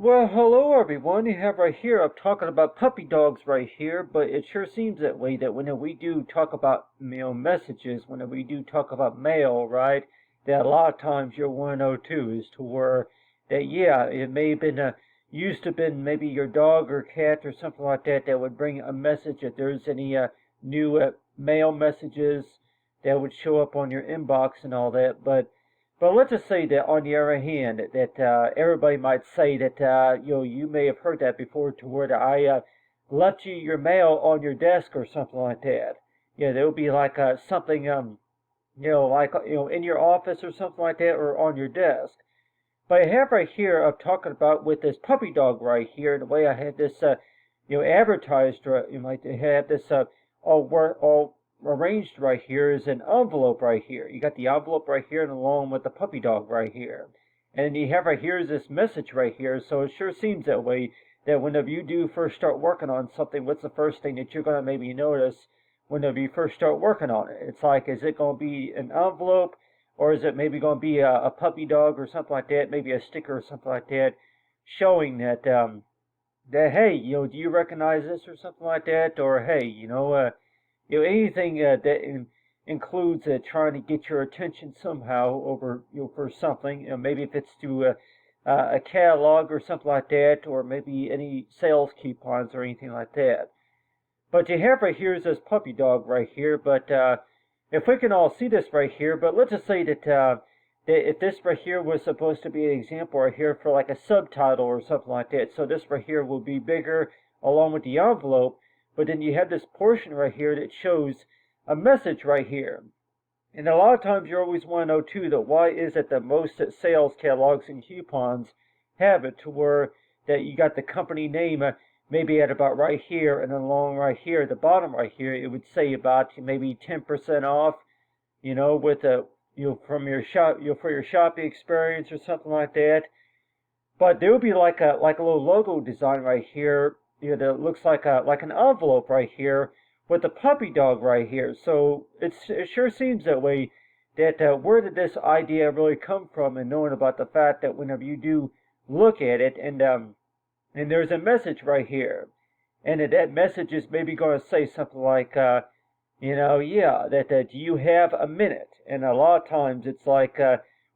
Well, hello everyone. You have right here, I'm talking about puppy dogs right here, but it sure seems that way that whenever we do talk about messages, whenever we do talk about mail, right, that a lot of times you'll want to know too, is to where that, yeah, it may have been used to been maybe your dog or cat or something like that that would bring a message if there's any new mail messages that would show up on your inbox and all that, but let's just say that on the other hand, that everybody might say that you may have heard that before, to where I left you your mail on your desk or something like that. Yeah, there would be like something like in your office or something like that, or on your desk. But I have right here, I'm talking about with this puppy dog right here, the way I had this advertised. You might have this all arranged right here is an envelope right here. You got the envelope right here, and along with the puppy dog right here. And you have right here is this message right here. So it sure seems that way that whenever you do first start working on something, what's the first thing that you're going to maybe notice whenever you first start working on it? It's like, is it going to be an envelope? Or is it maybe going to be a puppy dog or something like that? Maybe a sticker or something like that, showing that hey, do you recognize this or something like that? Or hey, anything that includes trying to get your attention somehow over for something. Maybe if it's through a catalog or something like that, or maybe any sales coupons or anything like that. But you have right here is this puppy dog right here. But if we can all see this right here, but let's just say that if this right here was supposed to be an example right here for like a subtitle or something like that, so this right here will be bigger along with the envelope, but then you have this portion right here that shows a message right here. And a lot of times you always want to know too that why is it that most sales catalogs and coupons have it to where that you got the company name maybe at about right here, and then along right here at the bottom right here it would say about maybe 10% off, with a from your shop, for your shopping experience or something like that. But there would be like a little logo design right here, that looks like an envelope right here with a puppy dog right here. So it sure seems that way. That where did this idea really come from? And knowing about the fact that whenever you do look at it, and there's a message right here, and that message is maybe going to say something like, yeah, that do you have a minute? And a lot of times it's like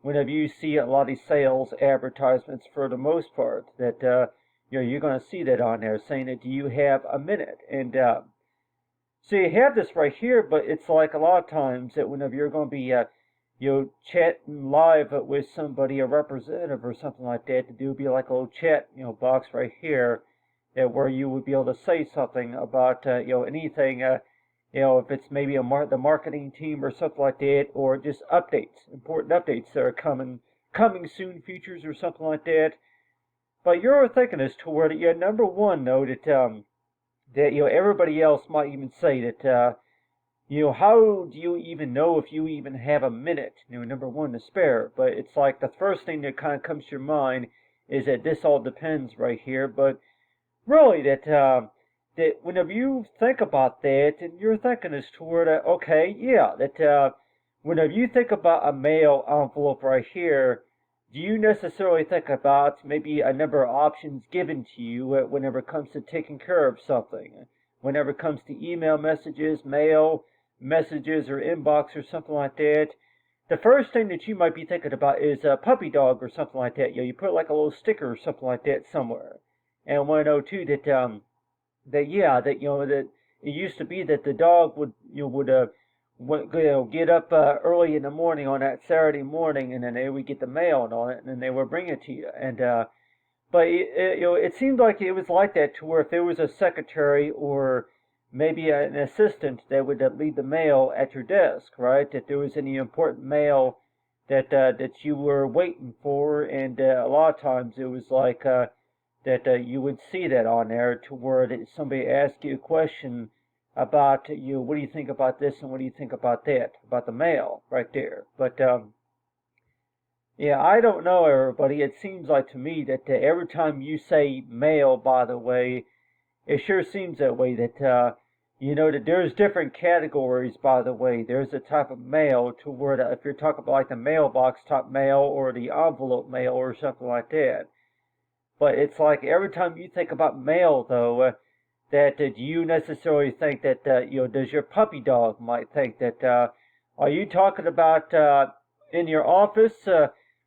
whenever you see a lot of these sales advertisements, for the most part, that you're going to see that on there saying that do you have a minute? And so you have this right here, but it's like a lot of times that whenever you're going to be chatting live with somebody, a representative or something like that, to do be like a little chat box right here, where you would be able to say something about anything. If it's maybe the marketing team or something like that, or just updates, important updates that are coming soon, features or something like that. But you're thinking as to where number one, though, that everybody else might even say that how do you even know if you even have a minute, number one, to spare? But it's like the first thing that kind of comes to your mind is that this all depends right here. But really, that whenever you think about that, and you're thinking as toward okay, yeah, that whenever you think about a mail envelope right here, do you necessarily think about maybe a number of options given to you whenever it comes to taking care of something? Whenever it comes to email messages, mail messages, or inbox or something like that, the first thing that you might be thinking about is a puppy dog or something like that. You put like a little sticker or something like that somewhere. And I want to know too that yeah, that that it used to be that the dog would get up early in the morning on that Saturday morning, and then they would get the mail and all that, and then they would bring it to you. And but it seemed like it was like that, to where if there was a secretary or maybe an assistant that would leave the mail at your desk, right? That there was any important mail that you were waiting for, and a lot of times it was like that you would see that on there, to where somebody asked you a question about what do you think about this and what do you think about that, about the mail right there. But yeah, I don't know, everybody. It seems like to me that every time you say mail, by the way, it sure seems that way, that that there's different categories. By the way, there's a type of mail to where if you're talking about like the mailbox type mail or the envelope mail or something like that. But it's like every time you think about mail, though, that do you necessarily think that does your puppy dog might think that are you talking about in your office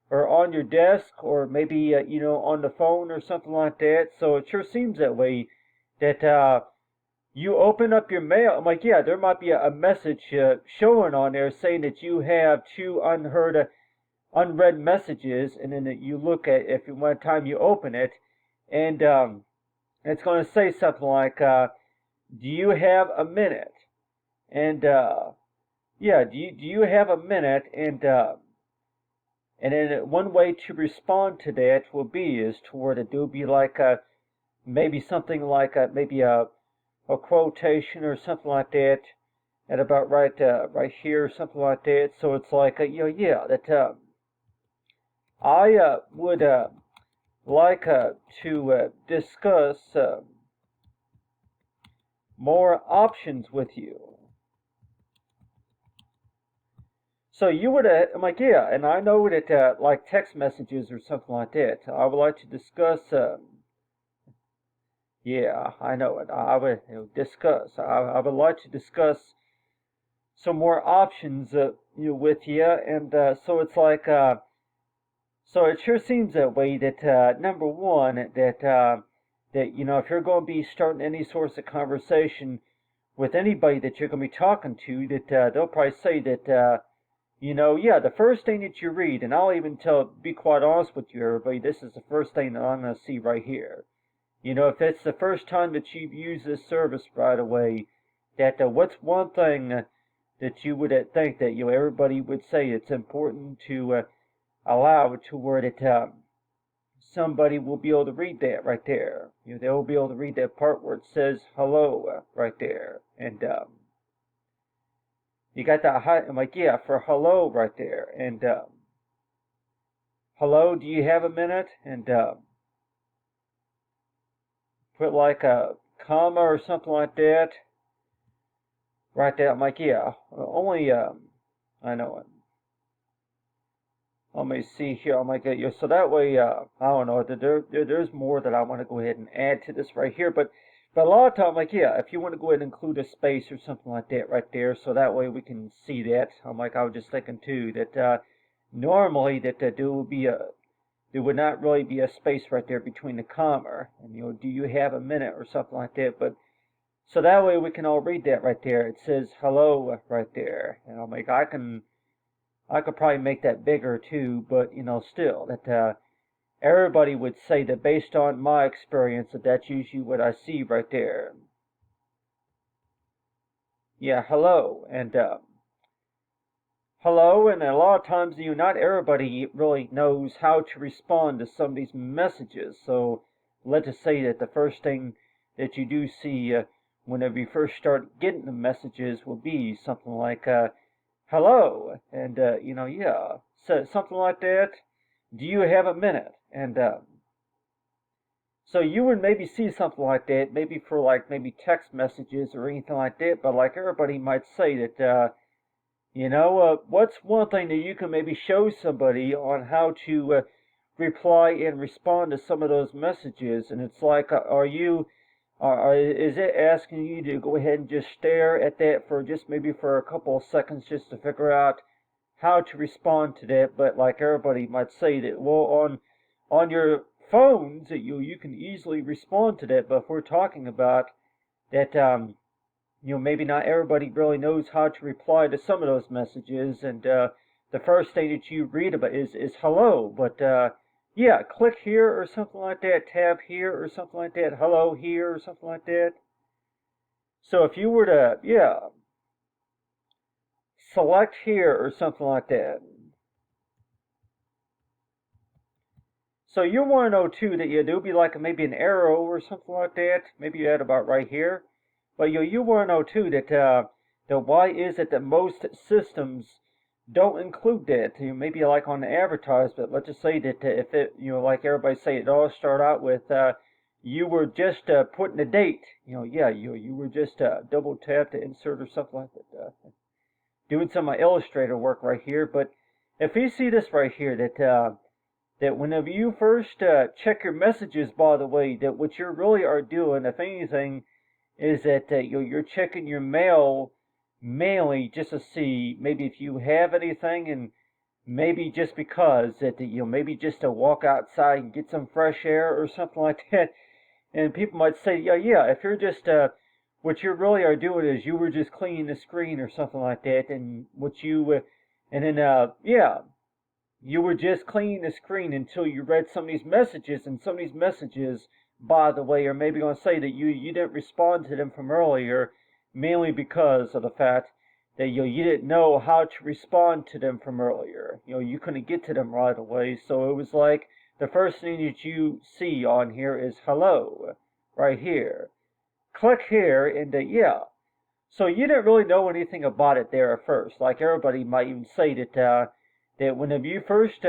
or on your desk or maybe on the phone or something like that? So it sure seems that way that you open up your mail. I'm like, yeah, there might be a message showing on there saying that you have two unread messages, and then you look at if one time you open it, and it's going to say something like, "Do you have a minute?" And yeah, do you have a minute? And then one way to respond to that will be is toward it will be like maybe something like maybe a quotation or something like that at about right here, something like that. So it's like yeah, that I would like to discuss more options with you. So you would, I'm like, yeah, and I know that like text messages or something like that. I would like to discuss. Yeah, I know it. I would discuss. I would like to discuss some more options, with you, and so it's like, so it sure seems that way. That number one, that if you're going to be starting any sorts of conversation with anybody that you're going to be talking to, that they'll probably say that yeah, the first thing that you read, and I'll even be quite honest with you, everybody, this is the first thing that I'm going to see right here. If it's the first time that you've used this service right away, that what's one thing that you would think that everybody would say it's important to allow to where that somebody will be able to read that right there. They'll be able to read that part where it says hello right there, and you got that high. I'm like, yeah, for hello right there, and hello, do you have a minute? And put like a comma or something like that right there. I'm like, yeah, only I know it. Let me see here. I'm like, yeah, so that way, I don't know. There's more that I want to go ahead and add to this right here, but a lot of time, like, yeah, if you want to go ahead and include a space or something like that right there, so that way we can see that. I'm like, I was just thinking too that normally that there would not really be a space right there between the comma and do you have a minute or something like that, but so that way we can all read that right there. It says hello right there, and I'm like, I could probably make that bigger too, but still that everybody would say that based on my experience that that's usually what I see right there. Yeah, hello, and hello, and a lot of times not everybody really knows how to respond to some of these messages. So let's just say that the first thing that you do see whenever you first start getting the messages will be something like hello, and yeah, so something like that. Do you have a minute? And so you would maybe see something like that, maybe for like maybe text messages or anything like that. But like everybody might say that, what's one thing that you can maybe show somebody on how to reply and respond to some of those messages? And it's like, is it asking you to go ahead and just stare at that for just maybe for a couple of seconds just to figure out how to respond to that? But like everybody might say that, well, on your phones, that you can easily respond to that. But if we're talking about that, maybe not everybody really knows how to reply to some of those messages, and the first thing that you read about is hello, but yeah, click here or something like that, tab here or something like that, hello here or something like that. So if you were to, yeah, select here or something like that. So you want to know too that there'll be like maybe an arrow or something like that. Maybe you had about right here. But you want to know too that why is it that most systems don't include that? Maybe like on the advertisement. Let's just say that if it like everybody say it all start out with you were just putting a date. Yeah, you were just double tap to insert or something like that. Doing some Illustrator work right here. But if you see this right here that that whenever you first check your messages, by the way, that what you really are doing, if anything, is that you're checking your mail mainly just to see maybe if you have anything, and maybe just because that maybe just to walk outside and get some fresh air or something like that. And people might say, yeah, if you're just what you really are doing is you were just cleaning the screen or something like that, and what you and then yeah, you were just cleaning the screen until you read some of these messages, and some of these messages, by the way, are maybe going to say that you didn't respond to them from earlier, mainly because of the fact that you didn't know how to respond to them from earlier. You couldn't get to them right away, so it was like the first thing that you see on here is hello, right here. Click here, and yeah. So you didn't really know anything about it there at first. Like everybody might even say that whenever you first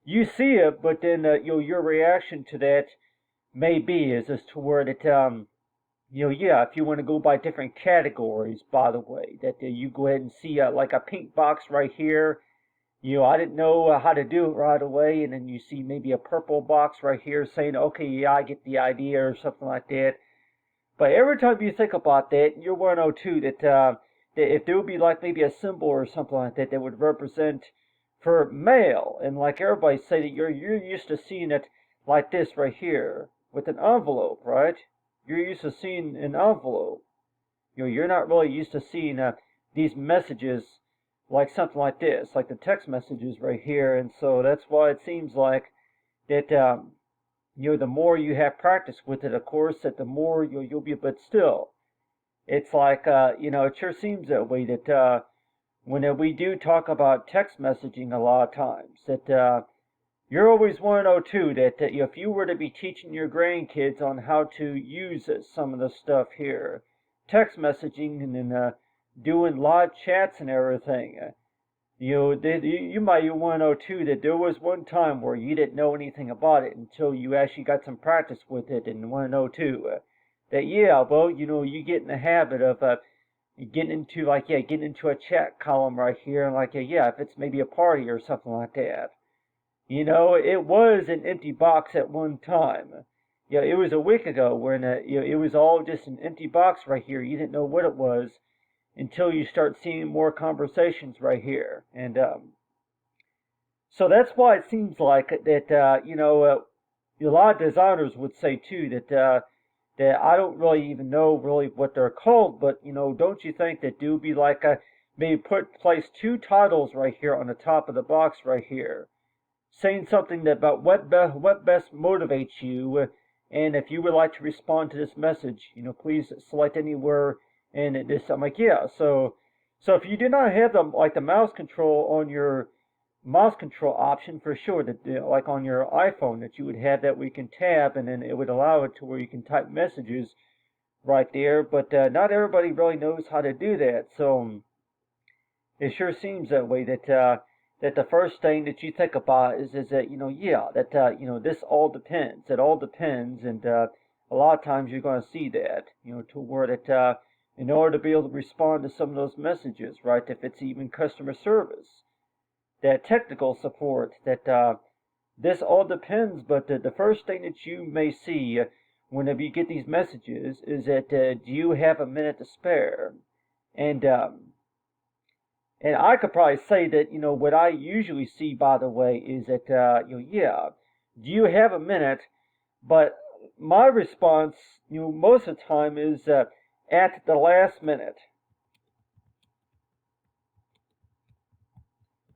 you see it, but then your reaction to that may be is as to where that yeah, if you want to go by different categories, by the way, that you go ahead and see like a pink box right here. I didn't know how to do it right away, and then you see maybe a purple box right here saying, okay, yeah, I get the idea or something like that. But every time you think about that, you're 102 that if there would be like maybe a symbol or something like that that would represent for mail, and like everybody say that you're used to seeing it like this right here with an envelope, right? You're used to seeing an envelope. You're not really used to seeing these messages like something like this, like the text messages right here, and so that's why it seems like that the more you have practice with it, of course, that the more you'll be. But still, it's like it sure seems that way. That when we do talk about text messaging, a lot of times that you're always 102 that if you were to be teaching your grandkids on how to use some of the stuff here, text messaging, and then doing live chats and everything. You might want to know too that there was one time where you didn't know anything about it until you actually got some practice with it, and want to know too that yeah, well, you get in the habit of getting into a chat column right here, and like yeah, if it's maybe a party or something like that. It was an empty box at one time. Yeah, it was a week ago when it was all just an empty box right here. You didn't know what it was until you start seeing more conversations right here. And so that's why it seems like that, a lot of designers would say too that I don't really even know really what they're called, but don't you think that do be like maybe place two titles right here on the top of the box right here, saying something about what best motivates you, and if you would like to respond to this message, please select anywhere in this. I'm like, yeah. So if you do not have the mouse control on your mouse control option, for sure that like on your iPhone, that you would have that where you can tab, and then it would allow it to where you can type messages right there. But not everybody really knows how to do that. So it sure seems that way that the first thing that you think about is that yeah, that this all depends. It all depends, and a lot of times you're going to see that to where that in order to be able to respond to some of those messages, right? If it's even customer service, that technical support, that this all depends. But the first thing that you may see whenever you get these messages is that do you have a minute to spare? And I could probably say that, what I usually see, by the way, is that, yeah, do you have a minute? But my response, most of the time is at the last minute.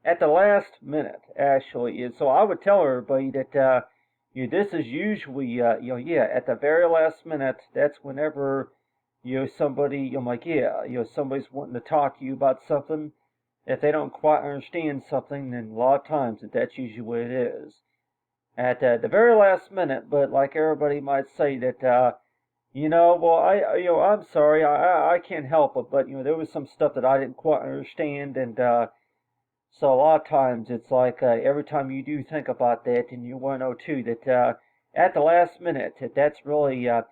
At the last minute, actually. And so I would tell everybody that, this is usually, yeah, at the very last minute. That's whenever, somebody, I'm like, yeah, somebody's wanting to talk to you about something. If they don't quite understand something, then a lot of times that's usually what it is. At the very last minute, but like everybody might say that, well, I'm sorry, I can't help it, but there was some stuff that I didn't quite understand, and so a lot of times it's like every time you do think about that, and you want to know too that at the last minute, that's really a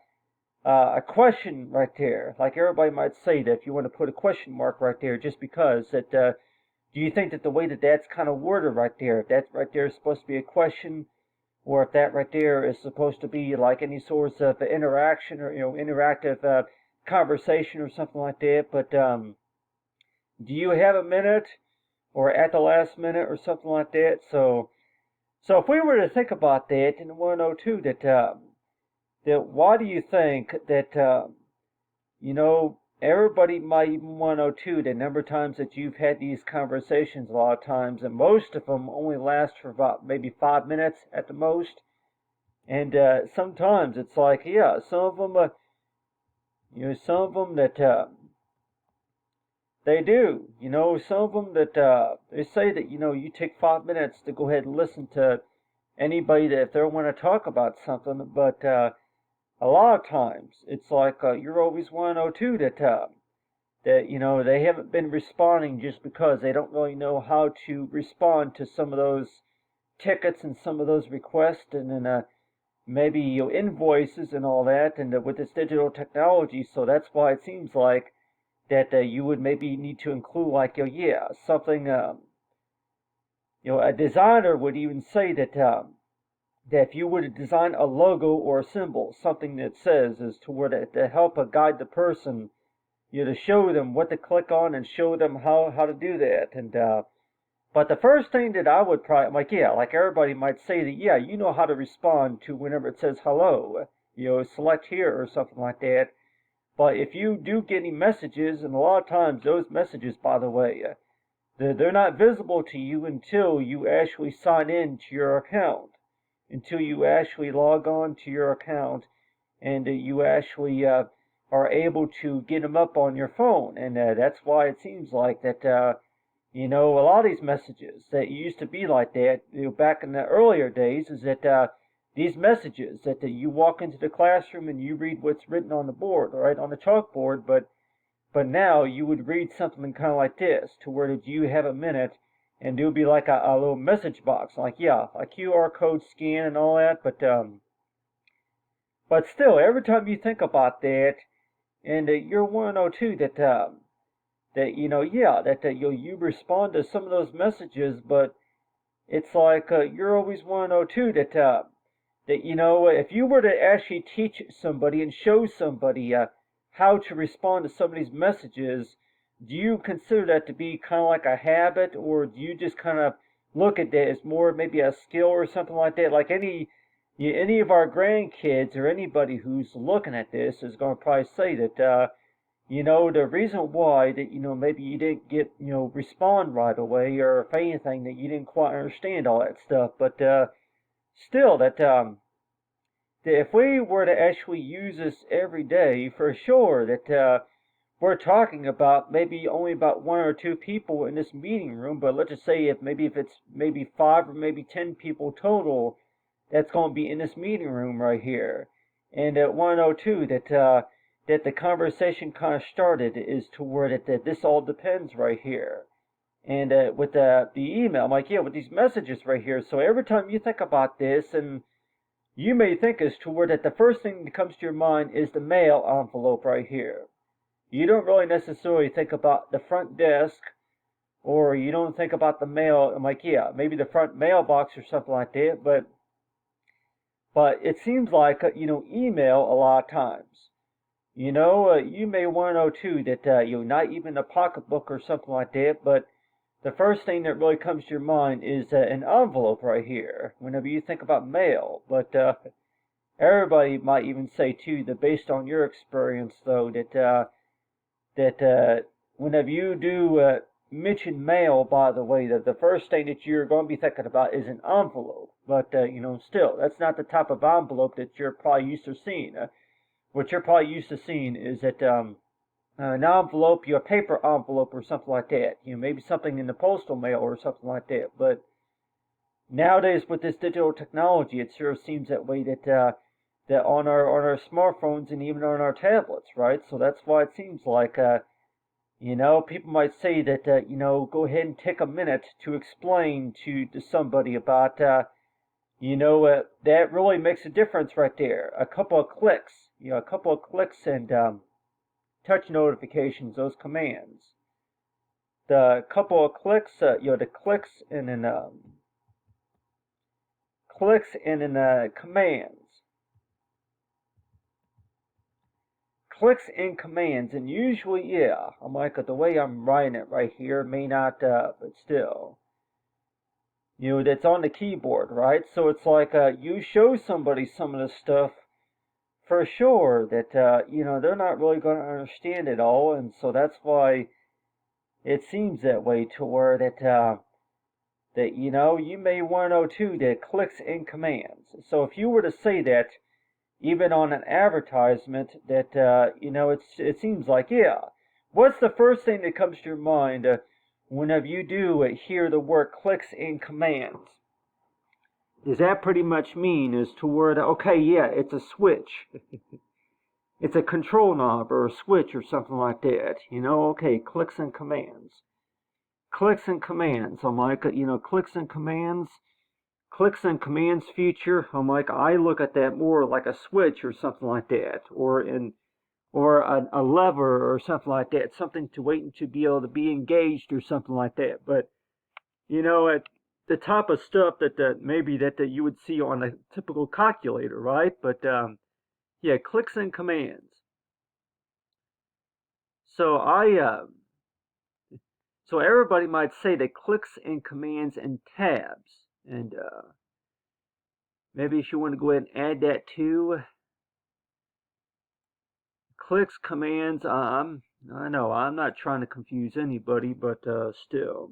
question right there. Like everybody might say that if you want to put a question mark right there, just because that. do you think that the way that that's kind of worded right there, if that right there is supposed to be a question, or if that right there is supposed to be like any sorts of interaction or interactive conversation or something like that? But do you have a minute, or at the last minute, or something like that? So if we were to think about that, and I want to know too that why do you think that everybody might even want to know too the number of times that you've had these conversations a lot of times, and most of them only last for about maybe 5 minutes at the most. And sometimes it's like, yeah, some of them, some of them that they do, some of them that they say that you take 5 minutes to go ahead and listen to anybody that if they want to talk about something, but a lot of times it's like you're always want to know too that they haven't been responding just because they don't really know how to respond to some of those tickets and some of those requests, and then maybe invoices and all that, and with this digital technology. So that's why it seems like that you would maybe need to include like something. A designer would even say that if you were to design a logo or a symbol, something that says is to where to help guide the person, to show them what to click on and show them how to do that. And but the first thing that I would probably like everybody might say that you know how to respond to whenever it says hello, select here or something like that. But if you do get any messages, and a lot of times those messages, by the way, they're not visible to you until you actually sign in to your account, until you actually log on to your account, and you actually are able to get them up on your phone. And that's why it seems like that, a lot of these messages that used to be like that, back in the earlier days, is that these messages that you walk into the classroom and you read what's written on the board, right, on the chalkboard, but now you would read something kind of like this, to where did you have a minute, and there would be like a little message box, like a QR code scan and all that, but still, every time you think about that, and you're want to know too that you respond to some of those messages, but it's like you're always want to know too that if you were to actually teach somebody and show somebody how to respond to some of these messages, do you consider that to be kind of like a habit, or do you just kind of look at that as more maybe a skill or something like that? Like any of our grandkids or anybody who's looking at this is going to probably say that the reason why that maybe you didn't get respond right away, or if anything that you didn't quite understand all that stuff, but still that if we were to actually use this every day, for sure that we're talking about maybe only about one or two people in this meeting room, but let's just say if it's maybe 5 or maybe 10 people total that's going to be in this meeting room right here. And at 102 that the conversation kind of started is to where that this all depends right here. And with the email, I'm like, with these messages right here. So every time you think about this, and you may think as to where that the first thing that comes to your mind is the mail envelope right here. You don't really necessarily think about the front desk, or you don't think about the mail. I'm like, maybe the front mailbox or something like that, but it seems like, email a lot of times. You may want to know too that, not even a pocketbook or something like that, but the first thing that really comes to your mind is an envelope right here whenever you think about mail. But everybody might even say too that based on your experience though that whenever you do mention mail, by the way, that the first thing that you're going to be thinking about is an envelope. But still, that's not the type of envelope that you're probably used to seeing. What you're probably used to seeing is that an envelope, your paper envelope or something like that. Maybe something in the postal mail or something like that. But nowadays with this digital technology, it sure seems that way that on our smartphones and even on our tablets, right? So that's why it seems like people might say that go ahead and take a minute to explain to somebody about that really makes a difference right there. A couple of clicks, and touch notifications, those commands. the couple of clicks, the clicks and then commands, clicks and commands, and usually, yeah, I'm like the way I'm writing it right here may not, but still, that's on the keyboard, right? So it's like you show somebody some of the stuff for sure that they're not really going to understand it all, and so that's why it seems that way to where that you may want to know too that clicks and commands. So if you were to say that even on an advertisement, that it seems like, yeah. What's the first thing that comes to your mind whenever you do hear the word clicks and commands? Does that pretty much mean is to where okay, yeah, it's a switch. It's a control knob or a switch or something like that. Okay, clicks and commands. Clicks and commands. I'm like, clicks and commands. Clicks and commands feature. I'm like, I look at that more like a switch or something like that, or a lever or something like that, something to waiting to be able to be engaged or something like that. But at the type of stuff that maybe that you would see on a typical calculator, right? But yeah, clicks and commands. So so everybody might say that clicks and commands and tabs, and maybe if you want to go ahead and add that too. Clicks, commands. I know I'm not trying to confuse anybody, but still.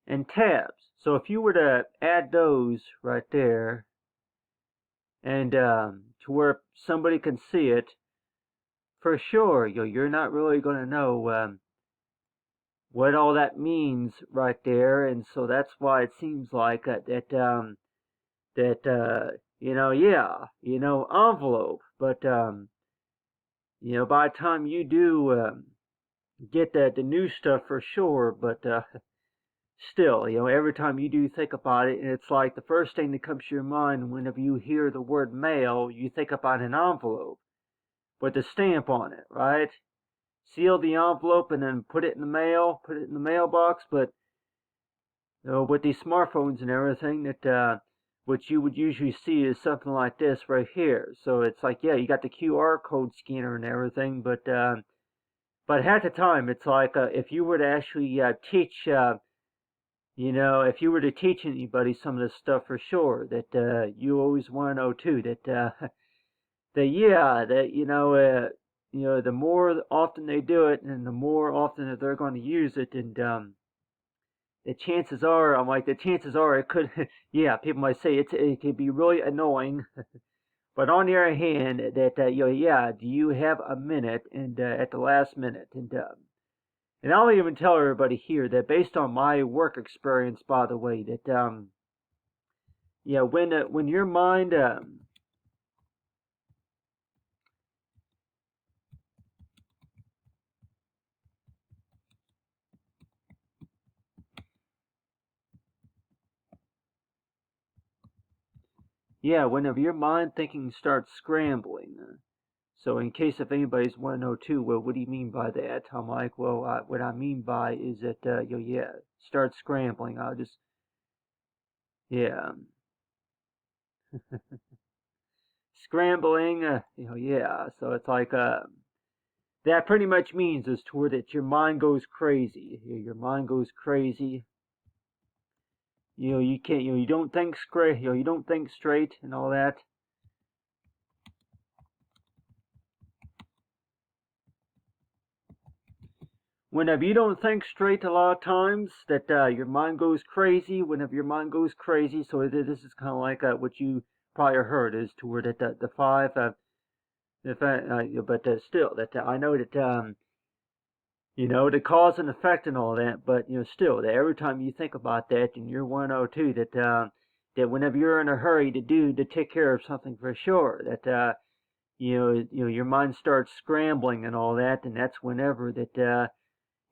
And tabs. So if you were to add those right there, and to where somebody can see it, for sure, you're not really going to know what all that means right there, and so that's why it seems like that yeah, envelope, but by the time you do get the new stuff for sure, but still, every time you do think about it, and it's like the first thing that comes to your mind whenever you hear the word mail, you think about an envelope with a stamp on it, right? Seal the envelope and then put it in the mail, put it in the mailbox. But with these smartphones and everything, that what you would usually see is something like this right here. So it's like, yeah, you got the QR code scanner and everything, but half the time it's like if you were to actually teach, if you were to teach anybody some of this stuff for sure, that you always want to know too that the more often they do it, and the more often that they're going to use it, and the chances are, it could, yeah, people might say it could be really annoying, but on the other hand, that yeah, do you have a minute, and at the last minute, and I'll even tell everybody here that based on my work experience, by the way, that yeah, when your mind yeah, whenever your mind thinking starts scrambling. So in case if anybody's want to know too, well, what do you mean by that? I'm like, well, what I mean by is that, yeah, start scrambling. I'll just, yeah, scrambling, yeah. So it's like, that pretty much means is toward that your mind goes crazy. Your mind goes crazy. You can't, you don't think straight, you don't think straight and all that. Whenever you don't think straight, a lot of times that your mind goes crazy. Whenever your mind goes crazy, so this is kind of like what you probably heard is toward that the five. But still, that I know that the cause and effect and all that. But still, that every time you think about that, and you're 102, that whenever you're in a hurry to take care of something for sure, that your mind starts scrambling and all that, and that's whenever that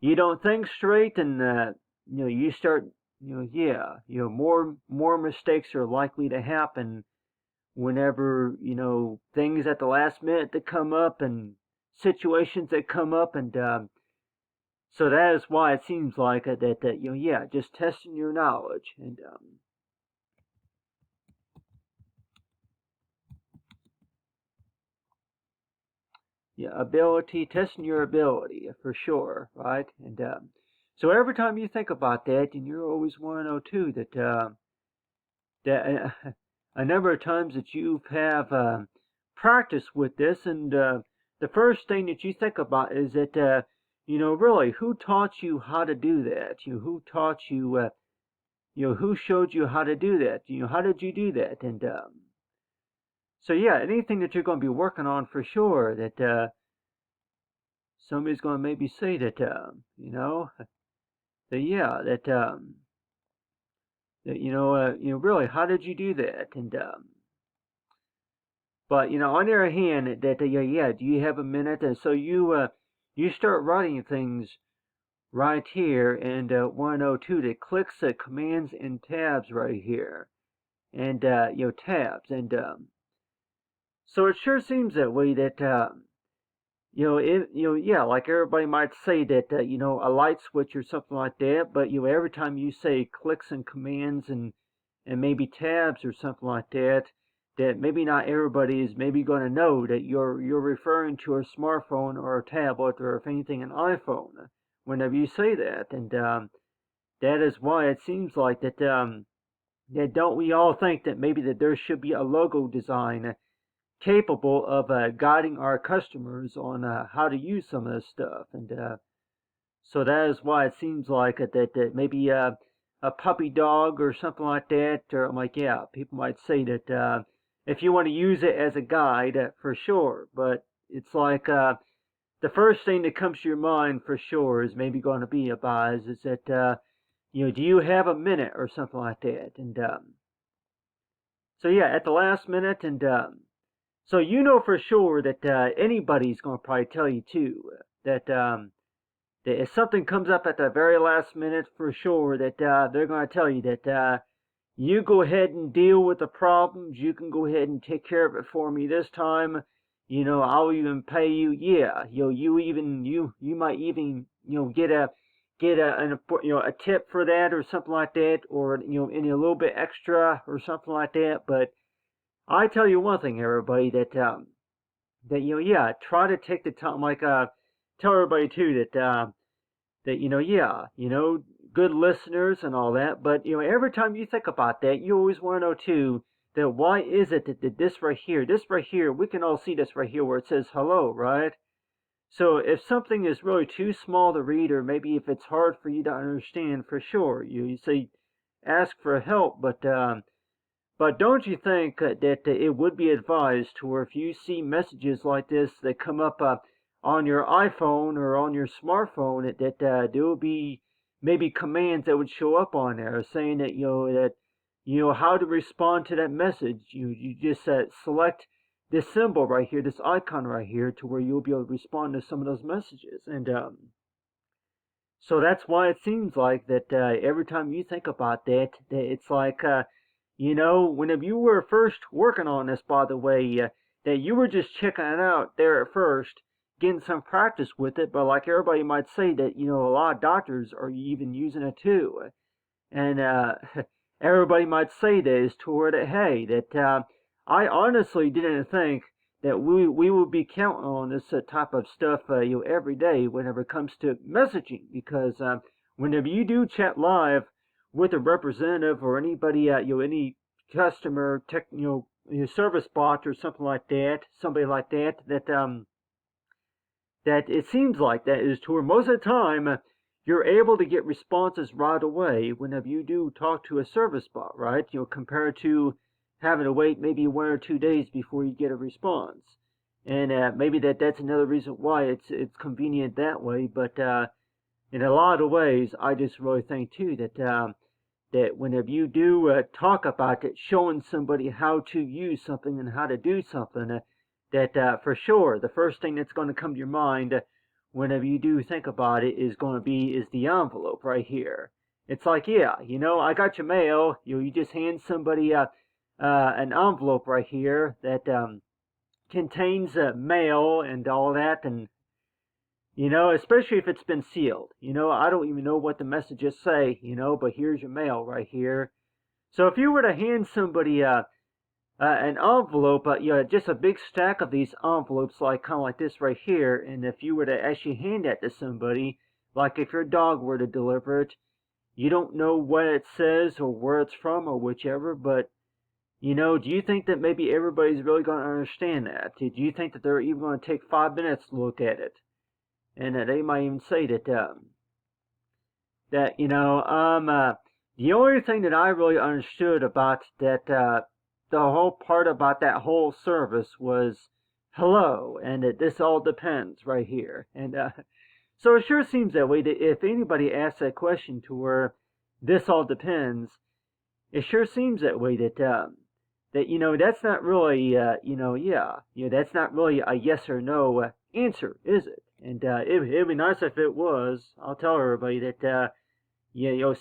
you don't think straight, and you start, yeah, more mistakes are likely to happen whenever things at the last minute that come up, and situations that come up, and so that is why it seems like that yeah, just testing your knowledge, and yeah, testing your ability for sure, right? And so every time you think about that, and you're always want to know too that a number of times that you have practiced with this, and the first thing that you think about is that really, who taught you how to do that? Who taught you? Who showed you how to do that? How did you do that? And so yeah, anything that you're going to be working on for sure, that somebody's going to maybe say that that yeah, that really, how did you do that? And but on the other hand, that yeah, do you have a minute? And so you start writing things right here, and 102 that clicks the commands and tabs right here, and tabs, and so it sure seems that way that yeah, like everybody might say that a light switch or something like that, but every time you say clicks and commands and maybe tabs or something like that, that maybe not everybody is maybe going to know that you're referring to a smartphone or a tablet, or if anything an iPhone whenever you say that. And that is why it seems like that that don't we all think that maybe that there should be a logo design capable of guiding our customers on how to use some of this stuff. And so that is why it seems like that maybe a puppy dog or something like that, or I'm like, yeah, people might say that if you want to use it as a guide, for sure. But it's like the first thing that comes to your mind for sure is maybe going to be about is that do you have a minute or something like that? And so yeah, at the last minute, and so for sure that anybody's going to probably tell you too that that if something comes up at the very last minute, for sure that they're going to tell you that you go ahead and deal with the problems. You can go ahead and take care of it for me this time. I'll even pay you. Yeah, you might even get a tip for that or something like that, or any a little bit extra or something like that. But I tell you one thing, everybody, that that yeah, try to take the time, like tell everybody too that that yeah, good listeners and all that. But every time you think about that, you always want to know too that why is it that this right here, we can all see this right here where it says hello, right? So if something is really too small to read, or maybe if it's hard for you to understand, for sure, you say ask for help. But don't you think that it would be advised to where if you see messages like this that come up on your iPhone or on your smartphone, that there will be maybe commands that would show up on there saying that how to respond to that message. You just select this symbol right here, this icon right here, to where you'll be able to respond to some of those messages. And so that's why it seems like that every time you think about that it's like whenever you were first working on this, by the way, that you were just checking it out there at first, getting some practice with it. But like everybody might say that a lot of doctors are even using it too, and everybody might say this toward it. Hey, that I honestly didn't think that we would be counting on this type of stuff every day whenever it comes to messaging, because whenever you do chat live with a representative or anybody any customer service bot or something like that, somebody like that that it seems like that is to where most of the time you're able to get responses right away whenever you do talk to a service bot, right? Compared to having to wait maybe 1 or 2 days before you get a response. And maybe that's another reason why it's convenient that way. But in a lot of ways, I just really think too that that whenever you do talk about it, showing somebody how to use something and how to do something, that for sure the first thing that's going to come to your mind whenever you do think about it is the envelope right here. It's like, yeah, I got your mail. You just hand somebody an envelope right here that contains mail and all that, and especially if it's been sealed. I don't even know what the messages say, but here's your mail right here. So if you were to hand somebody an envelope, just a big stack of these envelopes, like kind of like this right here, and if you were to actually hand that to somebody, like if your dog were to deliver it, you don't know what it says or where it's from or whichever, but do you think that maybe everybody's really going to understand that? Do you think that they're even going to take 5 minutes to look at it? And they might even say that the only thing that I really understood about that the whole part about that whole service was hello, and that this all depends right here. And so it sure seems that way, that if anybody asks that question to where this all depends, it sure seems that way that that's not really that's not really a yes or no answer, is it? And it'd be nice if it was. I'll tell everybody that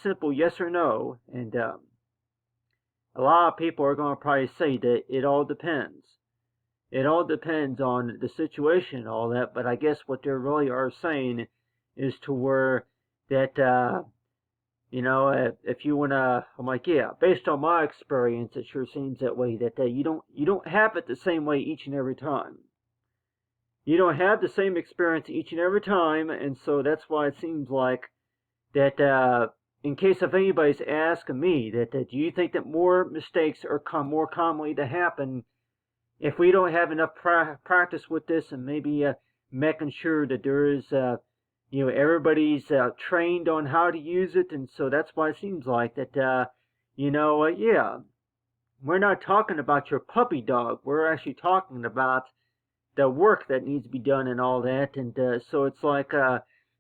simple yes or no, and a lot of people are going to probably say that it all depends. It all depends on the situation and all that, but I guess what they really are saying is to where that if you wanna, I'm like, yeah, based on my experience, it sure seems that way, that you don't have it the same way each and every time. You don't have the same experience each and every time, and so that's why it seems like that in case if anybody's asking me that do you think that more mistakes are more commonly to happen if we don't have enough practice with this, and maybe making sure that there is everybody's trained on how to use it, and so that's why it seems like that we're not talking about your puppy dog. We're actually talking about the work that needs to be done and all that, and so it's like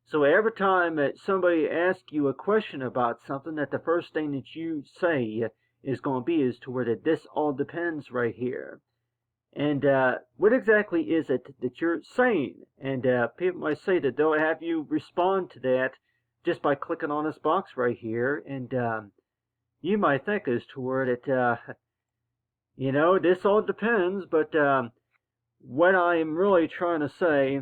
so every time that somebody asks you a question about something, that the first thing that you say is going to be is to where that this all depends right here. And what exactly is it that you're saying? And people might say that they'll have you respond to that just by clicking on this box right here. And you might think as to where that, this all depends. But what I am really trying to say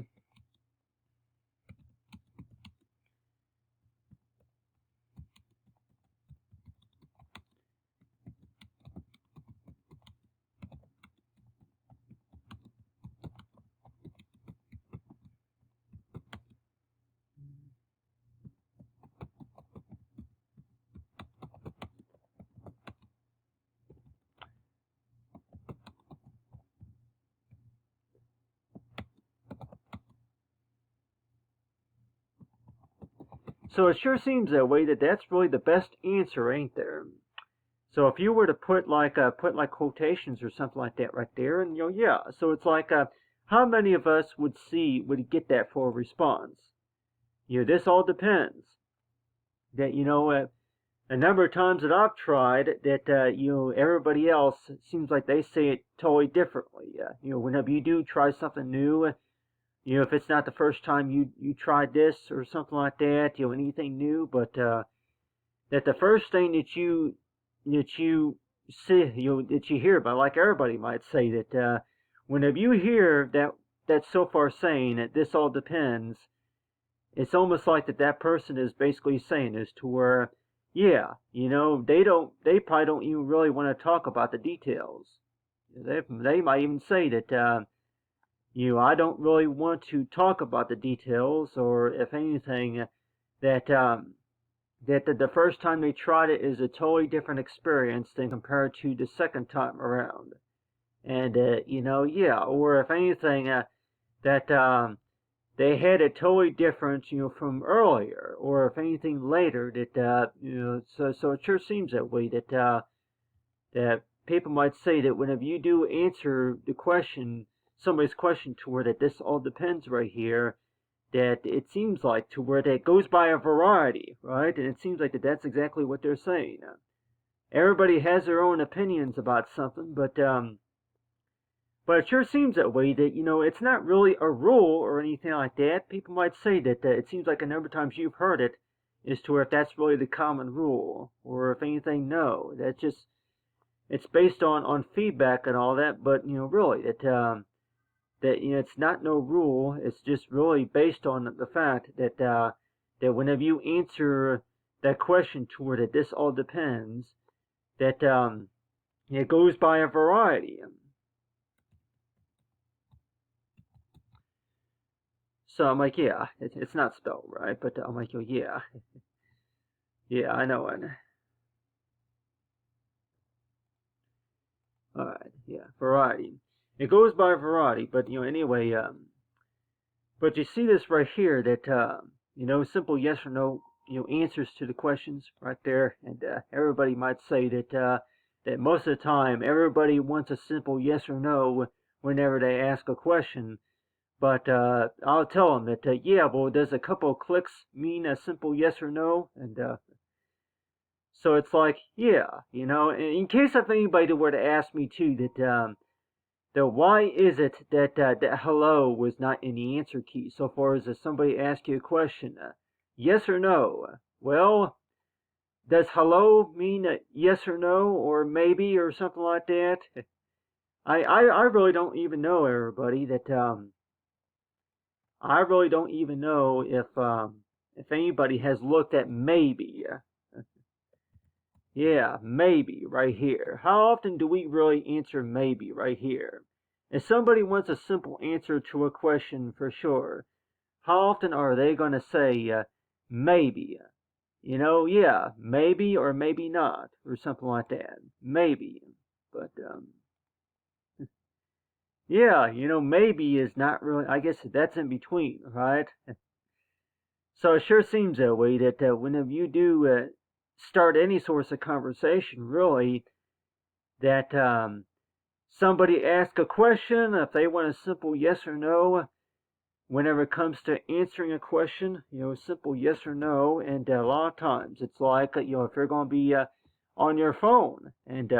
so it sure seems that way, that that's really the best answer, ain't there? So if you were to put like quotations or something like that right there, and so it's like how many of us would get that for a response? This all depends. That a number of times that I've tried that everybody else seems like they say it totally differently. Whenever you do try something new, if it's not the first time you tried this or something like that, anything new, but that the first thing that you see, that you hear about, like everybody might say that whenever you hear that so far saying that this all depends, it's almost like that person is basically saying is to where, they probably don't even really want to talk about the details. They might even say that I don't really want to talk about the details, or if anything, that the first time they tried it is a totally different experience than compared to the second time around. And or if anything, that they had it totally different, from earlier, or if anything later, that so it sure seems that way, that people might say that whenever you do answer the question, somebody's question, to where that this all depends right here, that it seems like to where that goes by a variety, right? And it seems like that's exactly what they're saying. Everybody has their own opinions about something, but it sure seems that way, that it's not really a rule or anything like that. People might say that it seems like a number of times you've heard it is to where if that's really the common rule, or if anything, no, that's just, it's based on feedback and all that. But really, that it's not no rule. It's just really based on the fact that that whenever you answer that question toward it, this all depends. That it goes by a variety. So I'm like, yeah, it's not spelled right, but I'm like, oh yeah, yeah, I know it. All right, yeah, variety. It goes by variety, but anyway, but you see this right here that simple yes or no, answers to the questions right there, and everybody might say that that most of the time everybody wants a simple yes or no whenever they ask a question. But I'll tell them that yeah, well, does a couple of clicks mean a simple yes or no? And so it's like, yeah, in case if anybody were to ask me too that why is it that that hello was not in the answer key so far as if somebody asks you a question, yes or no? Well, does hello mean yes or no or maybe or something like that? I really don't even know, everybody, that I really don't even know if anybody has looked at maybe. Yeah, maybe right here. How often do we really answer maybe right here? If somebody wants a simple answer to a question for sure, how often are they going to say maybe? Yeah, maybe or maybe not, or something like that. Maybe. But, yeah, maybe is not really, I guess that's in between, right? So it sure seems that way that whenever you do start any source of conversation, really, that somebody asks a question, if they want a simple yes or no, whenever it comes to answering a question, simple yes or no, and a lot of times it's like, if you're going to be on your phone, and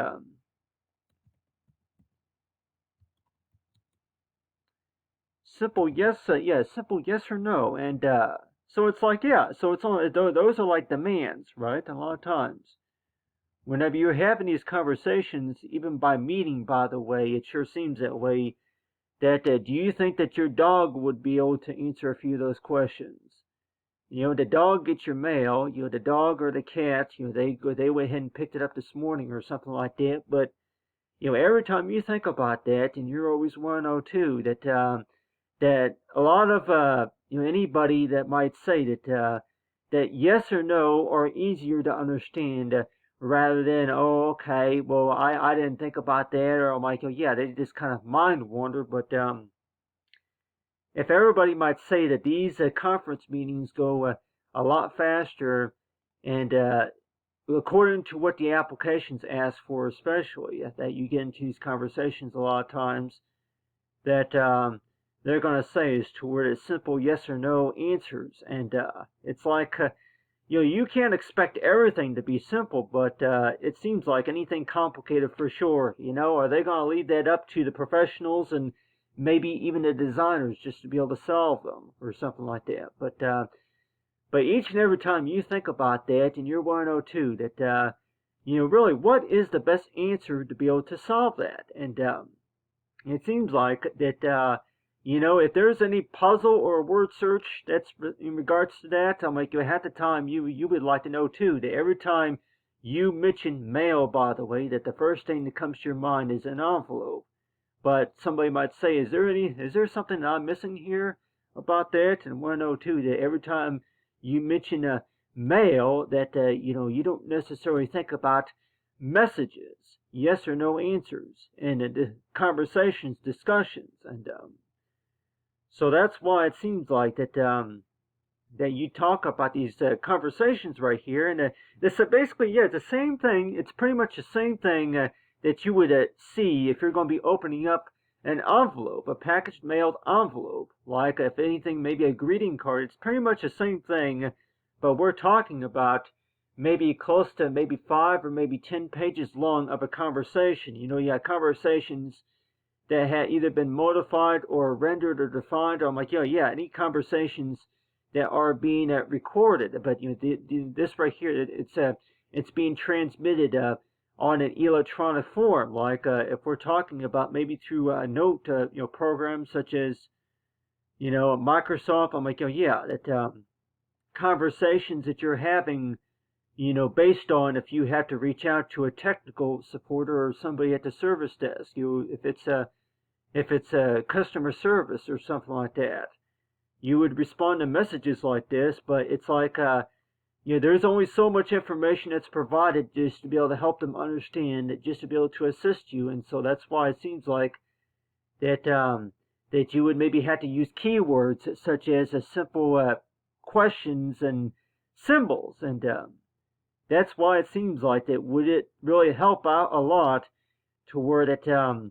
simple yes, yeah, simple yes or no, and so it's like, yeah, so it's only those are like demands, right? A lot of times, whenever you're having these conversations, even by meeting, by the way, it sure seems that way. That do you think that your dog would be able to answer a few of those questions? The dog gets your mail. The dog or the cat. They went ahead and picked it up this morning or something like that. But every time you think about that, and you're always want to know too that a lot of anybody that might say that yes or no are easier to understand rather than, oh, okay, well, I didn't think about that, or I'm like, oh yeah, they just kind of mind wander. But if everybody might say that these conference meetings go a lot faster, and according to what the applications ask for, especially that you get into these conversations a lot of times, that they're going to say is toward a simple yes or no answers, and it's like you can't expect everything to be simple, but it seems like anything complicated for sure. Are they going to leave that up to the professionals and maybe even the designers just to be able to solve them or something like that? But each and every time you think about that, and you're 102, that really, what is the best answer to be able to solve that? And it seems like that if there's any puzzle or word search that's in regards to that, I'm like, half the time you would like to know too that every time you mention mail, by the way, that the first thing that comes to your mind is an envelope. But somebody might say, is there something I'm missing here about that? And want to know too that every time you mention a mail, that you don't necessarily think about messages, yes or no answers, and conversations, discussions, and so that's why it seems like that that you talk about these conversations right here, and this basically, yeah, it's the same thing. It's pretty much the same thing that you would see if you're going to be opening up an envelope, a packaged mailed envelope, like if anything, maybe a greeting card. It's pretty much the same thing, but we're talking about maybe close to maybe 5 or maybe 10 pages long of a conversation. You have conversations that had either been modified or rendered or defined. I'm like, yeah, any conversations that are being recorded, but this right here, it's being transmitted on an electronic form, like if we're talking about maybe through note, programs such as, Microsoft. I'm like, yeah, that conversations that you're having, based on if you have to reach out to a technical supporter or somebody at the service desk, if it's a customer service or something like that, you would respond to messages like this. But it's like, there's only so much information that's provided just to be able to help them understand, just to be able to assist you. And so that's why it seems like that that you would maybe have to use keywords such as a simple questions and symbols. And that's why it seems like that. Would it really help out a lot to where that, I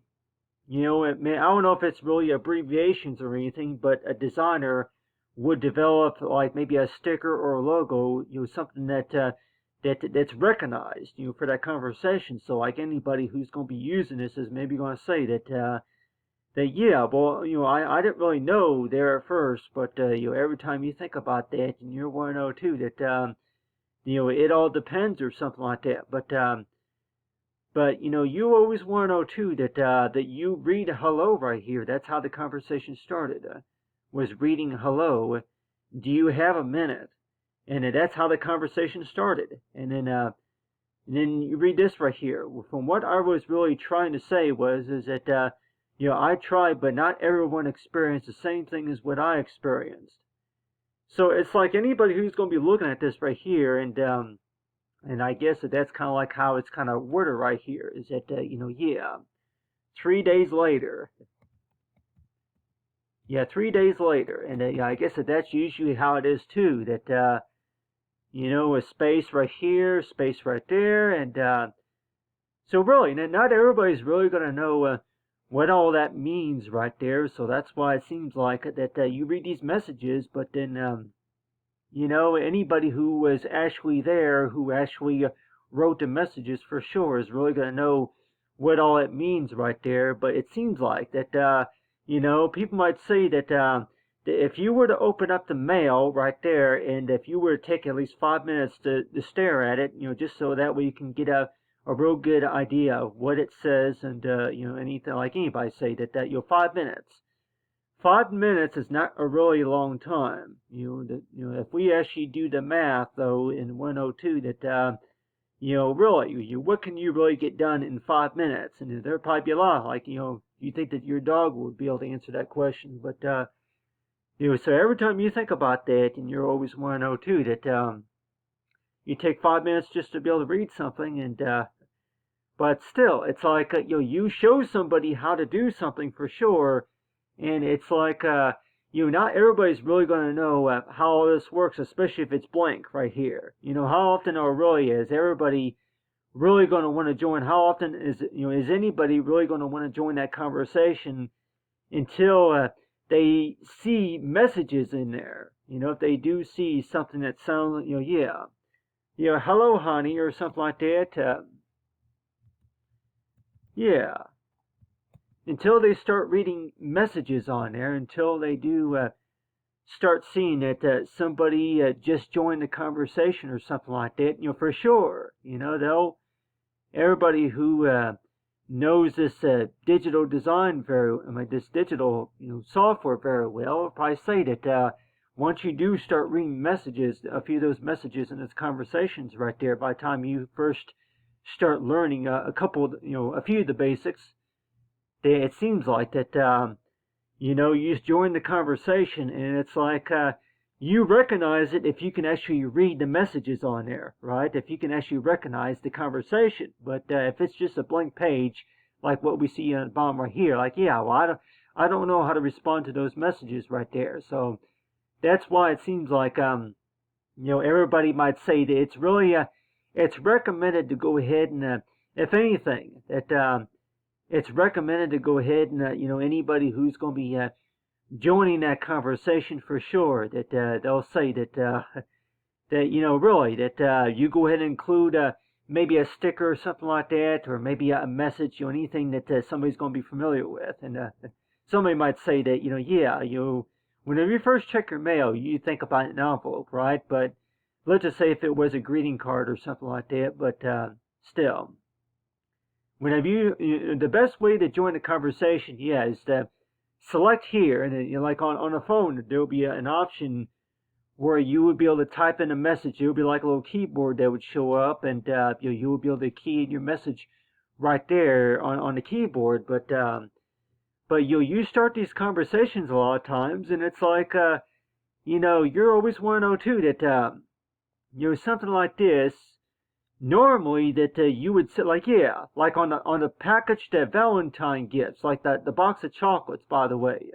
don't know if it's really abbreviations or anything, but a designer would develop like maybe a sticker or a logo, something that's recognized, for that conversation. So like anybody who's going to be using this is maybe going to say that, yeah, well, I didn't really know there at first, but every time you think about that, and you're going to know too that, it all depends or something like that. But you always want to know too that you read hello right here. That's how the conversation started. Was reading hello. Do you have a minute? And that's how the conversation started. And then you read this right here. From what I was really trying to say is that I tried, but not everyone experienced the same thing as what I experienced. So it's like anybody who's going to be looking at this right here, and I guess that's kind of like how it's kind of worded right here, is that, 3 days later. Yeah, 3 days later. And I guess that's usually how it is too, that, a space right here, space right there. And so really, not everybody's really going to know what all that means right there. So that's why it seems like that you read these messages, but then, anybody who was actually there, who actually wrote the messages for sure, is really going to know what all it means right there. But it seems like that, people might say that if you were to open up the mail right there, and if you were to take at least 5 minutes to stare at it, just so that way you can get a real good idea of what it says, and anything, like anybody say that 5 minutes. 5 minutes is not a really long time. If we actually do the math though in 102, that really, what can you really get done in 5 minutes? And there'll probably be a lot, like you think that your dog would be able to answer that question, but so every time you think about that, and you're always 102, that you take 5 minutes just to be able to read something, and but still, it's like you show somebody how to do something for sure, and it's like not everybody's really going to know how all this works, especially if it's blank right here. How often or really is everybody really going to want to join? How often is anybody really going to want to join that conversation until they see messages in there? If they do see something that sounds, hello honey or something like that. Yeah. Until they start reading messages on there, until they do start seeing that somebody just joined the conversation or something like that, for sure, everybody who knows this digital design this digital software very well will probably say that once you do start reading messages, a few of those messages in those conversations right there, by the time you first start learning a few of the basics, it seems like that, you just join the conversation, and it's like you recognize it if you can actually read the messages on there, right? If you can actually recognize the conversation. But if it's just a blank page, like what we see on the bottom right here, like, I don't know how to respond to those messages right there. So that's why it seems like, everybody might say that it's really, it's recommended to go ahead and, if anything, that it's recommended to go ahead and, anybody who's going to be joining that conversation for sure, that they'll say that, really, that you go ahead and include maybe a sticker or something like that, or maybe a message, anything that somebody's going to be familiar with. And somebody might say that, whenever you first check your mail, you think about an envelope, right? But let's just say if it was a greeting card or something like that, but still. whenever the best way to join the conversation, yeah, is to select here, and then, like on a phone, there will be an option where you would be able to type in a message. It would be like a little keyboard that would show up, and you would be able to key in your message right there on the keyboard. But you start these conversations a lot of times, and it's like you're always one or two that something like this. Normally, that you would say, like, yeah, like on the package that Valentine gifts, like the box of chocolates, by the way,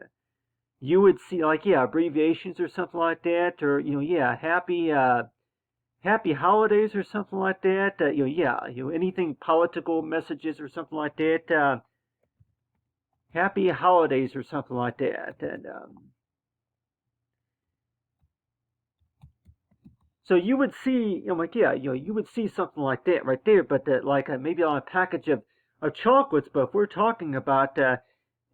you would see, like, yeah, abbreviations or something like that, or yeah, happy holidays or something like that. Yeah, anything political messages or something like that. Happy holidays or something like that, and so you would see, like, yeah, you would see something like that right there, but like maybe on a package of chocolates. But if we're talking about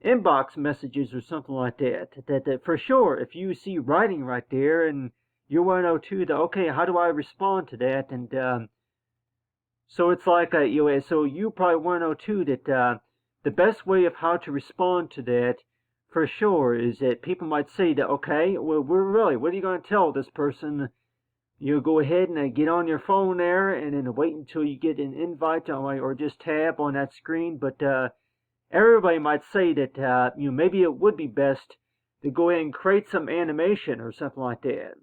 inbox messages or something like that for sure, if you see writing right there and you want to know too, that okay, how do I respond to that? And so it's like so you probably want to know too that the best way of how to respond to that for sure is that people might say that okay, well, what are you going to tell this person? You go ahead and get on your phone there, and then wait until you get an invite or just tab on that screen. But everybody might say that maybe it would be best to go ahead and create some animation or something like that.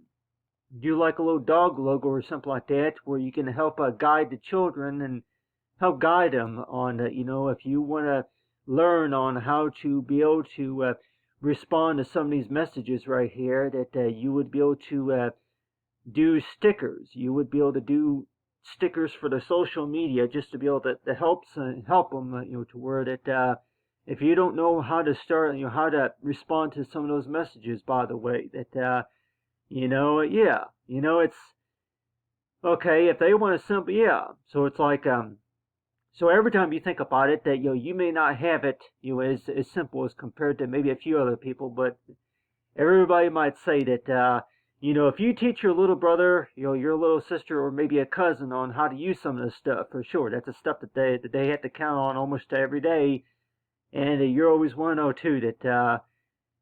Do like a little dog logo or something like that, where you can help guide the children and help guide them on if you want to learn on how to be able to respond to some of these messages right here, that you would be able to do stickers. You would be able to do stickers for the social media just to be able to help them, to where that if you don't know how to start, how to respond to some of those messages, by the way, that yeah, it's okay if they want to simply, yeah. So it's like so every time you think about it, that you may not have it as simple as compared to maybe a few other people, but everybody might say that if you teach your little brother, your little sister, or maybe a cousin on how to use some of this stuff, for sure, that's the stuff that they have to count on almost every day, and you're always one to know too that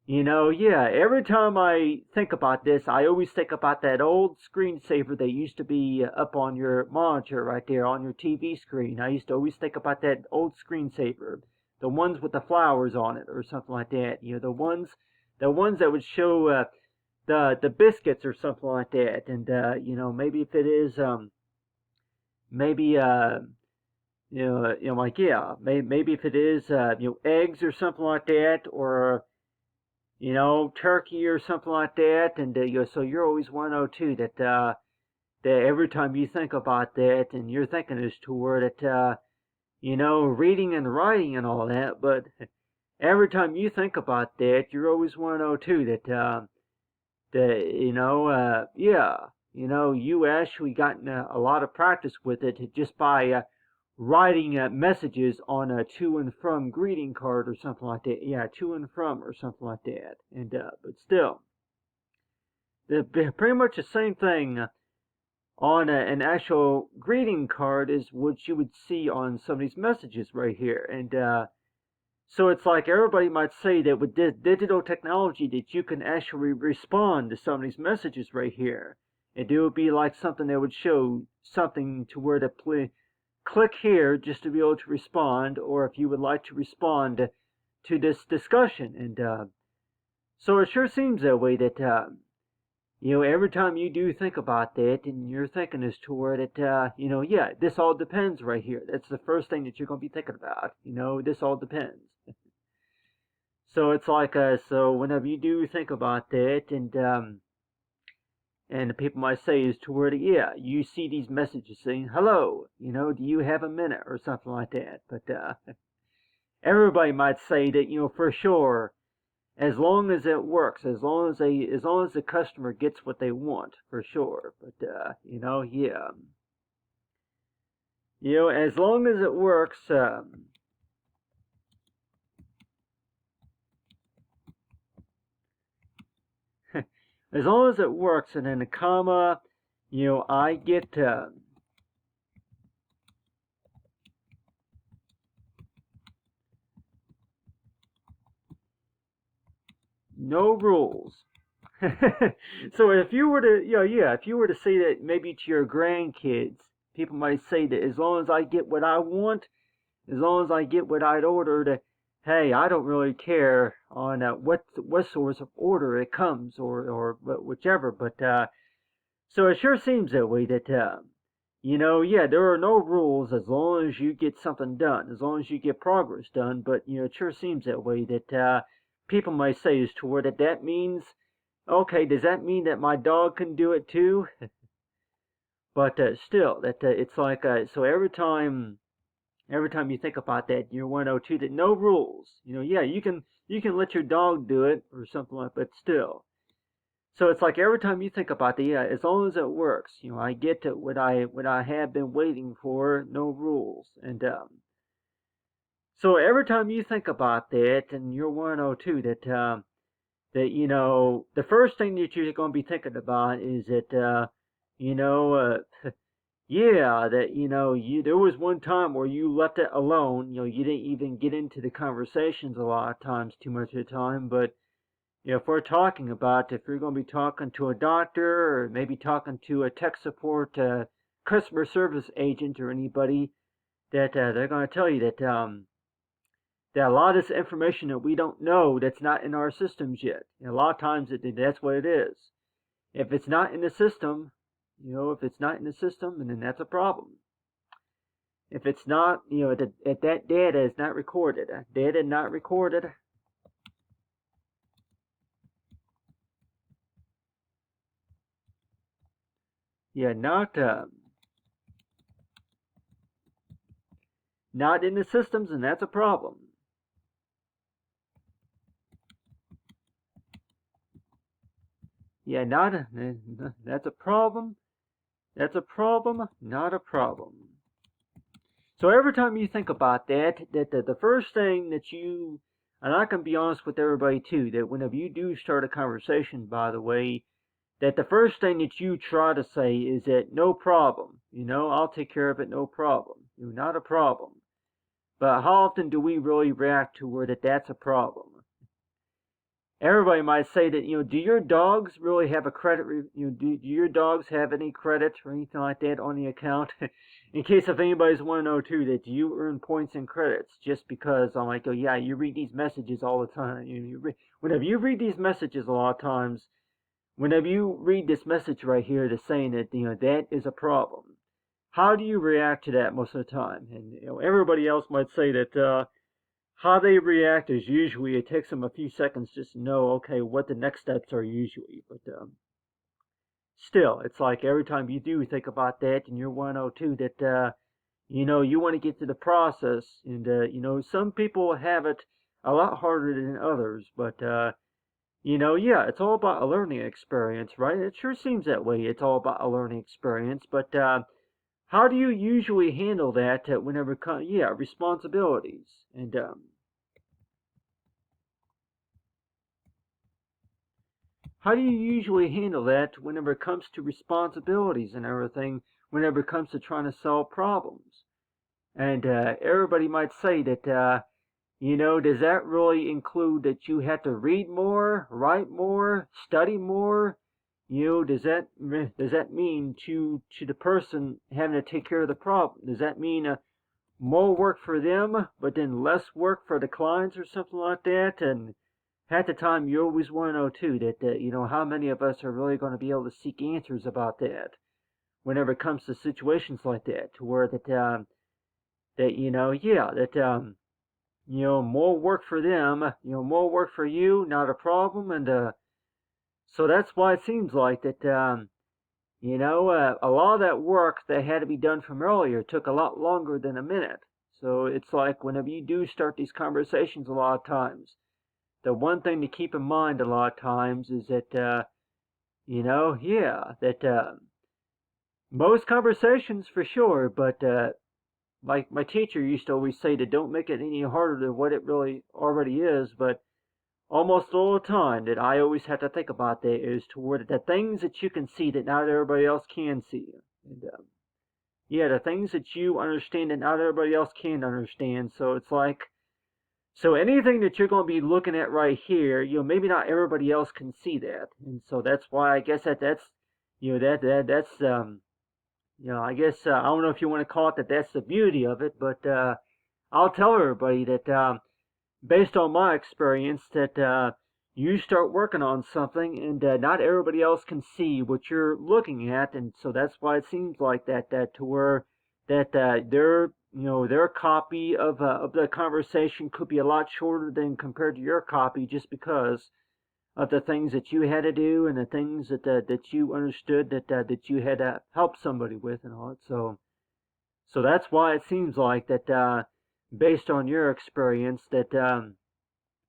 yeah. Every time I think about this, I always think about that old screensaver that used to be up on your monitor right there on your TV screen. I used to always think about that old screensaver, the ones with the flowers on it or something like that. The ones that would show the biscuits or something like that, and maybe if it is maybe like, yeah, maybe if it is eggs or something like that, or turkey or something like that, and so you're always one to know too that every time you think about that, and you're thinking as to where that reading and writing and all that, but every time you think about that, you're always one to know too that yeah, you actually gotten a lot of practice with it just by writing messages on a to and from greeting card or something like that. Yeah, to and from or something like that. And but still, pretty much the same thing on an actual greeting card is what you would see on some of these messages right here. And so it's like everybody might say that with digital technology that you can actually respond to some of these messages right here. And it would be like something that would show something to where to click here just to be able to respond, or if you would like to respond to this discussion. And so it sure seems that way that every time you do think about that, and you're thinking as to where that yeah, this all depends right here. That's the first thing that you're going to be thinking about. This all depends. So it's like so whenever you do think about that, and the people might say is to where, yeah, you see these messages saying, hello, do you have a minute or something like that. But everybody might say that, for sure, as long as it works, as long as the customer gets what they want, for sure. But yeah, as long as it works. As long as it works, and then a comma, I get no rules. So if you were to, if you were to say that maybe to your grandkids, people might say that as long as I get what I want, as long as I get what I'd ordered, hey, I don't really care on what source of order it comes or whichever. But so it sure seems that way that there are no rules as long as you get something done, as long as you get progress done. But it sure seems that way that people might say as to where that means. Okay, does that mean that my dog can do it too? But still, that it's like so every time you think about that, you're 102 that no rules. You can let your dog do it or something like, but still. So it's like every time you think about that, as long as it works, I get to what I have been waiting for, no rules, and so every time you think about that, and you're 102 that the first thing that you're going to be thinking about is that yeah, that there was one time where you left it alone. You didn't even get into the conversations a lot of times, too much of the time. But if we're talking about, if you're going to be talking to a doctor or maybe talking to a tech support customer service agent or anybody, that they're going to tell you that a lot of this information that we don't know that's not in our systems yet. And a lot of times that's what it is. If it's not in the system, if it's not in the system, then that's a problem. If it's not, if that data is not recorded, data not recorded, not in the systems, and that's a problem. That's a problem. That's a problem, not a problem. So every time you think about that the first thing that you, and I can be honest with everybody too, that whenever you do start a conversation, by the way, that the first thing that you try to say is that no problem, I'll take care of it, no problem, not a problem. But how often do we really react to where that's a problem? Everybody might say that, do your dogs really have a credit, do your dogs have any credit or anything like that on the account? In case if anybody's want to know too, that do you earn points and credits just because I'm like, oh yeah, you read these messages all the time. Whenever you read these messages a lot of times, whenever you read this message right here that's saying that, that is a problem, how do you react to that most of the time? And everybody else might say that, how they react is usually, it takes them a few seconds just to know, okay, what the next steps are usually. But still, it's like every time you do think about that, and you're 102, that, you want to get to the process. And, some people have it a lot harder than others. But, it's all about a learning experience, right? It sure seems that way. It's all about a learning experience. But how do you usually handle that whenever, responsibilities? And, how do you usually handle that whenever it comes to responsibilities and everything, whenever it comes to trying to solve problems? And everybody might say that, does that really include that you have to read more, write more, study more? Does that mean to the person having to take care of the problem? Does that mean more work for them, but then less work for the clients or something like that? And half the time you always want to know too that how many of us are really going to be able to seek answers about that whenever it comes to situations like that, to where more work for them, more work for you, not a problem. And so that's why it seems like that a lot of that work that had to be done from earlier took a lot longer than a minute. So it's like whenever you do start these conversations, a lot of times, the one thing to keep in mind a lot of times is that, that most conversations for sure, but like my teacher used to always say, that don't make it any harder than what it really already is. But almost all the time that I always have to think about that is toward the things that you can see that not everybody else can see. And the things that you understand that not everybody else can understand. So it's like, So anything that you're going to be looking at right here, maybe not everybody else can see that, and so that's why I guess that's that's I guess I don't know if you want to call it that. That's the beauty of it, but I'll tell everybody that based on my experience that you start working on something and not everybody else can see what you're looking at, and so that's why it seems like that to where that their copy of the conversation could be a lot shorter than compared to your copy, just because of the things that you had to do and the things that you understood that you had to help somebody with and all that. So that's why it seems like that based on your experience that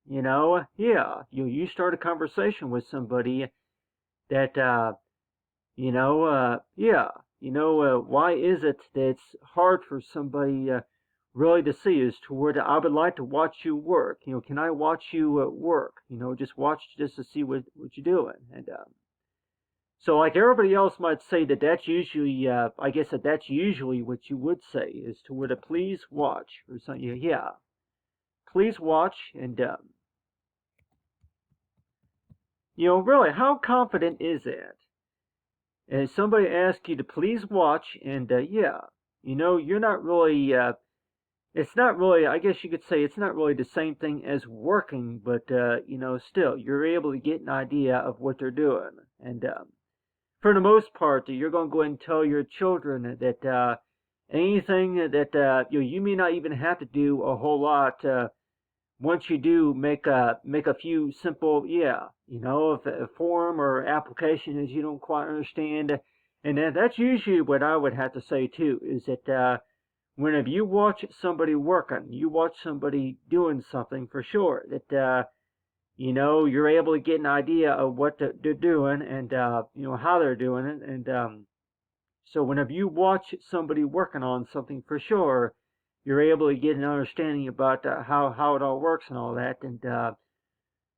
you start a conversation with somebody that why is it that it's hard for somebody really to see as to where I would like to watch you work. Can I watch you work? Just watch just to see what you're doing. And so like everybody else might say that's usually, I guess that's usually what you would say is to where to please watch or something. Yeah, please watch. And really, how confident is that? And somebody asks you to please watch, and you're not really. It's not really. I guess you could say it's not really the same thing as working, but still, you're able to get an idea of what they're doing, and for the most part, you're going to go ahead and tell your children that anything that you may not even have to do a whole lot. Once you do make a few simple, if a form or application is you don't quite understand, and that's usually what I would have to say too, is that whenever you watch somebody working, you watch somebody doing something for sure, that you're able to get an idea of what they're doing and how they're doing it, and so whenever you watch somebody working on something for sure, you're able to get an understanding about how it all works and all that, and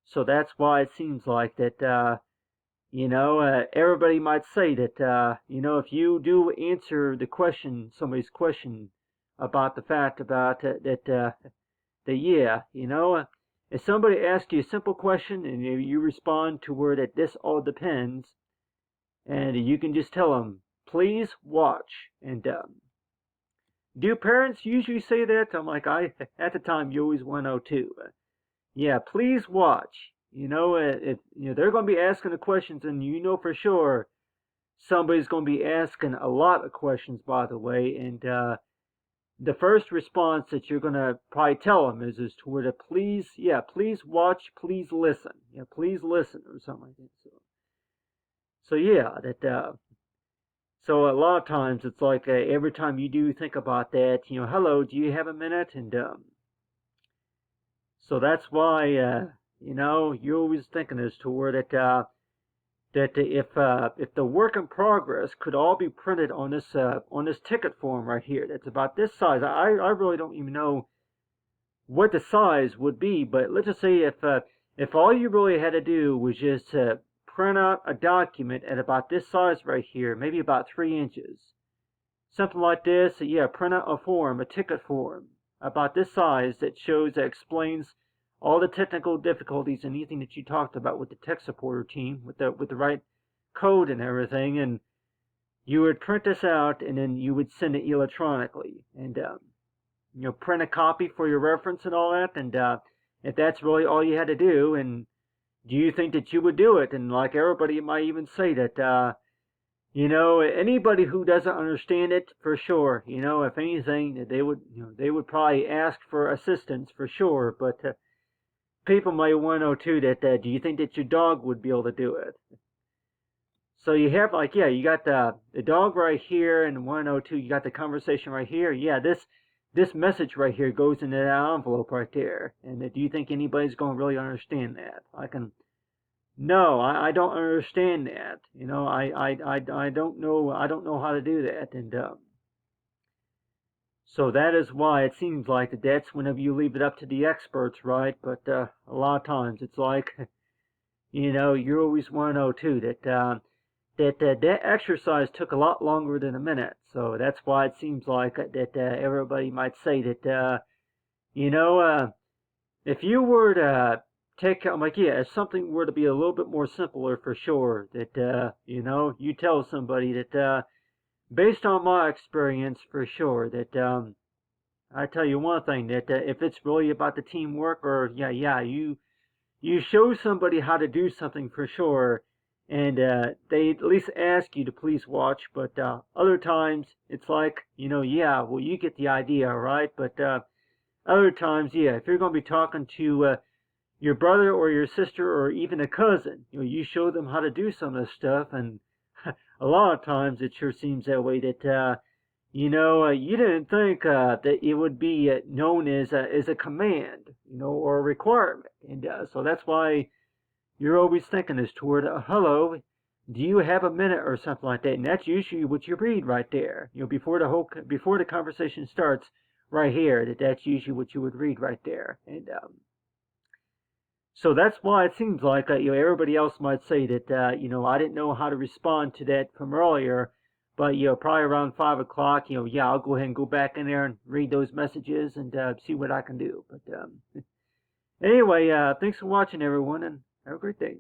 so that's why it seems like that everybody might say that if you do answer the question, somebody's question about the fact about if somebody asks you a simple question and you respond to where that this all depends, and you can just tell them, please watch, and do parents usually say that? I'm like, at the time you always want to know too. Yeah, please watch. If they're going to be asking the questions, and for sure somebody's going to be asking a lot of questions, by the way, and the first response that you're going to probably tell them is to where to please watch, please listen, please listen, or something like that. So yeah, that. So a lot of times it's like every time you do think about that, hello, do you have a minute? And so that's why you're always thinking as to where that if the work in progress could all be printed on this ticket form right here, that's about this size. I really don't even know what the size would be, but let's just say if all you really had to do was just print out a document at about this size right here, maybe about 3 inches. Something like this, print out a form, a ticket form, about this size that explains all the technical difficulties and anything that you talked about with the tech supporter team, with the right code and everything, and you would print this out and then you would send it electronically, and print a copy for your reference and all that, and if that's really all you had to do, and do you think that you would do it? And like everybody might even say that, anybody who doesn't understand it, for sure, if anything, they would probably ask for assistance for sure. But people might want to know too that, do you think that your dog would be able to do it? So you have you got the dog right here, and 102, you got the conversation right here. Yeah, this message right here goes in that envelope right there. And do you think anybody's going to really understand that? No, I don't understand that. I don't know how to do that. And so that is why it seems like that's whenever you leave it up to the experts, right? But a lot of times it's like, you always want to know too that exercise took a lot longer than a minute. So that's why it seems like that everybody might say that, if you were to take, I'm like, yeah, if something were to be a little bit more simpler for sure, that, you tell somebody that, based on my experience for sure, that, I tell you one thing, that if it's really about the teamwork or, you show somebody how to do something for sure, and they at least ask you to please watch. But other times it's like, well, you get the idea, right? But other times, yeah, if you're going to be talking to your brother or your sister or even a cousin, you show them how to do some of this stuff, and a lot of times it sure seems that way. That you didn't think that it would be known as a command, or a requirement, and so that's why you're always thinking this toward, hello, do you have a minute or something like that? And that's usually what you read right there, before the conversation starts, right here. That's usually what you would read right there, and so that's why it seems like everybody else might say that I didn't know how to respond to that from earlier, but probably around 5 o'clock, I'll go ahead and go back in there and read those messages and see what I can do. But anyway, thanks for watching, everyone, and have a great day.